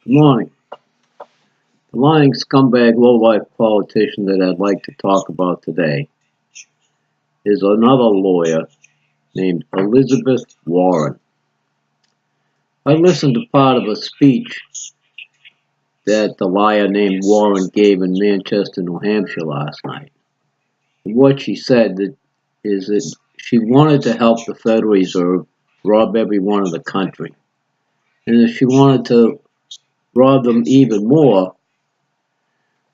Good morning. The lying scumbag lowlife politician that I'd like to talk about today is another lawyer named Elizabeth Warren. I listened to part of a speech that the liar named Warren gave in Manchester, New Hampshire last night. And what she said is that she wanted to help the Federal Reserve rob everyone in the country. And if she wanted to rob them even more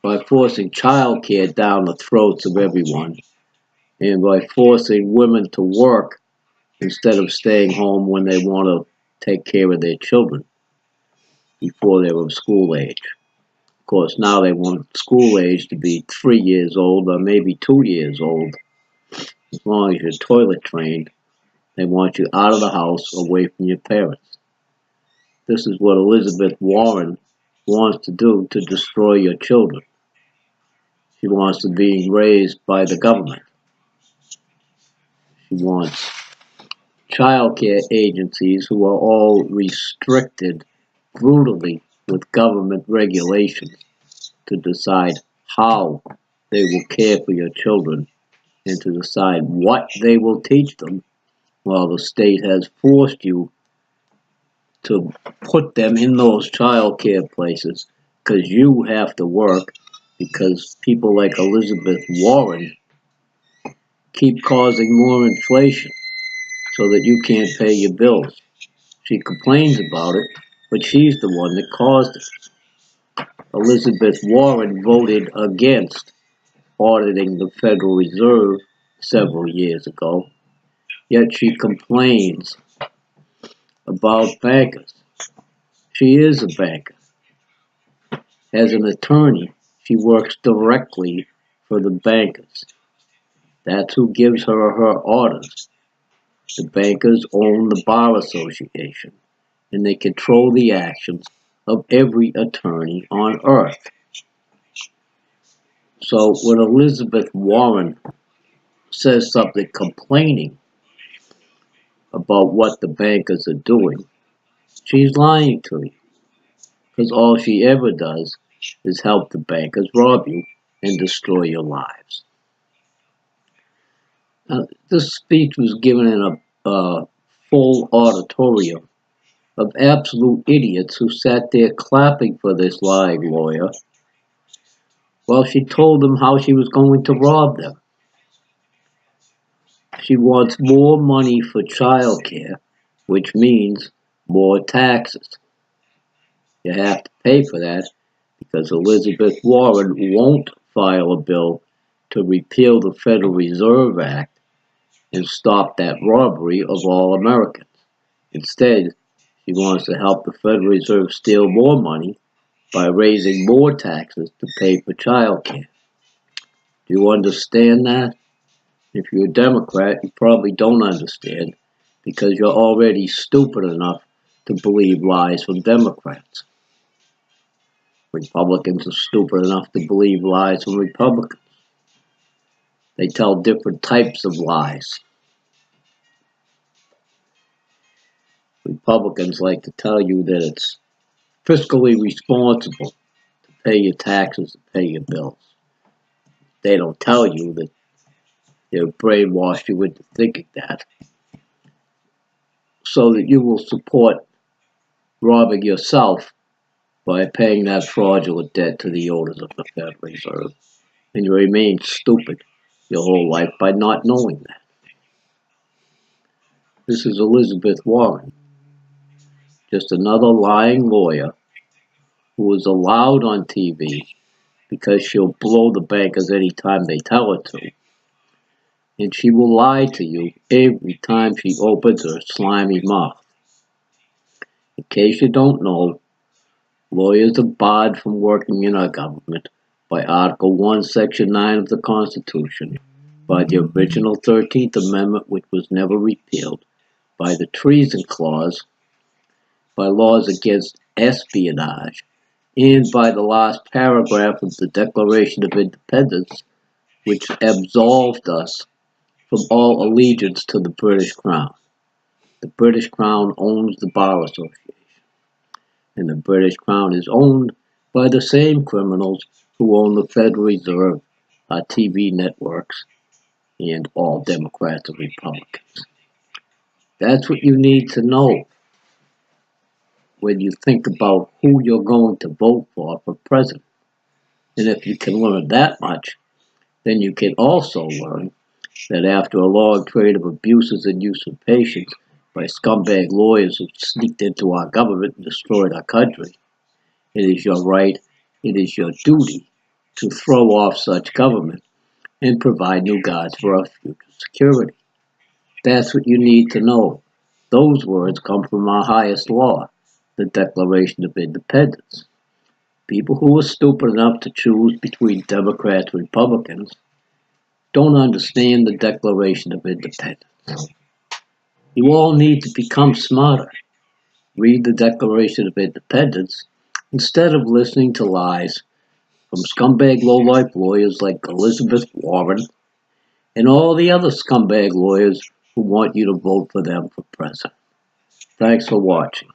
by forcing child care down the throats of everyone, and by forcing women to work instead of staying home when they want to take care of their children before they were school age. Of course, now they want school age to be 3 years old or maybe 2 years old. As long as you're toilet trained, they want you out of the house away from your parents. This is what Elizabeth Warren wants to do to destroy your children. She wants to be raised by the government. She wants child care agencies who are all restricted brutally with government regulations to decide how they will care for your children and to decide what they will teach them, while the state has forced you to put them in those child care places because you have to work, because people like Elizabeth Warren keep causing more inflation so that you can't pay your bills. She complains about it, but she's the one that caused it. Elizabeth Warren voted against auditing the Federal Reserve several years ago, yet she complains about bankers. She is a banker. As an attorney, she works directly for the bankers. That's who gives her orders. The bankers own the Bar Association, and they control the actions of every attorney on earth. So when Elizabeth Warren says something complaining about what the bankers are doing, she's lying to you, because all she ever does is help the bankers rob you and destroy your lives. This speech was given in a full auditorium of absolute idiots who sat there clapping for this lying lawyer while she told them how she was going to rob them. She wants more money for child care, which means more taxes. You have to pay for that because Elizabeth Warren won't file a bill to repeal the Federal Reserve Act and stop that robbery of all Americans. Instead, she wants to help the Federal Reserve steal more money by raising more taxes to pay for child care. Do you understand that? If you're a Democrat, you probably don't understand because you're already stupid enough to believe lies from Democrats. Republicans are stupid enough to believe lies from Republicans. They tell different types of lies. Republicans like to tell you that it's fiscally responsible to pay your taxes and pay your bills. They don't tell you that they've brainwashed you into thinking that, so that you will support robbing yourself by paying that fraudulent debt to the owners of the Federal Reserve. And you remain stupid your whole life by not knowing that. This is Elizabeth Warren, just another lying lawyer who is allowed on TV because she'll blow the bankers anytime they tell her to. And she will lie to you every time she opens her slimy mouth. In case you don't know, lawyers are barred from working in our government by Article 1, Section 9 of the Constitution, by the original 13th Amendment, which was never repealed, by the Treason Clause, by laws against espionage, and by the last paragraph of the Declaration of Independence, which absolved us from all allegiance to the British Crown. The British Crown owns the Bar Association. and the British Crown is owned by the same criminals who own the Federal Reserve, our TV networks, and all Democrats and Republicans. That's what you need to know when you think about who you're going to vote for president. And if you can learn that much, then you can also learn that after a long trade of abuses and usurpations by scumbag lawyers who sneaked into our government and destroyed our country, it is your right, it is your duty to throw off such government and provide new guards for our future security. That's what you need to know. Those words come from our highest law, the Declaration of Independence. People who are stupid enough to choose between Democrats and Republicans don't understand the Declaration of Independence. You all need to become smarter. Read the Declaration of Independence instead of listening to lies from scumbag lowlife lawyers like Elizabeth Warren and all the other scumbag lawyers who want you to vote for them for president. Thanks for watching.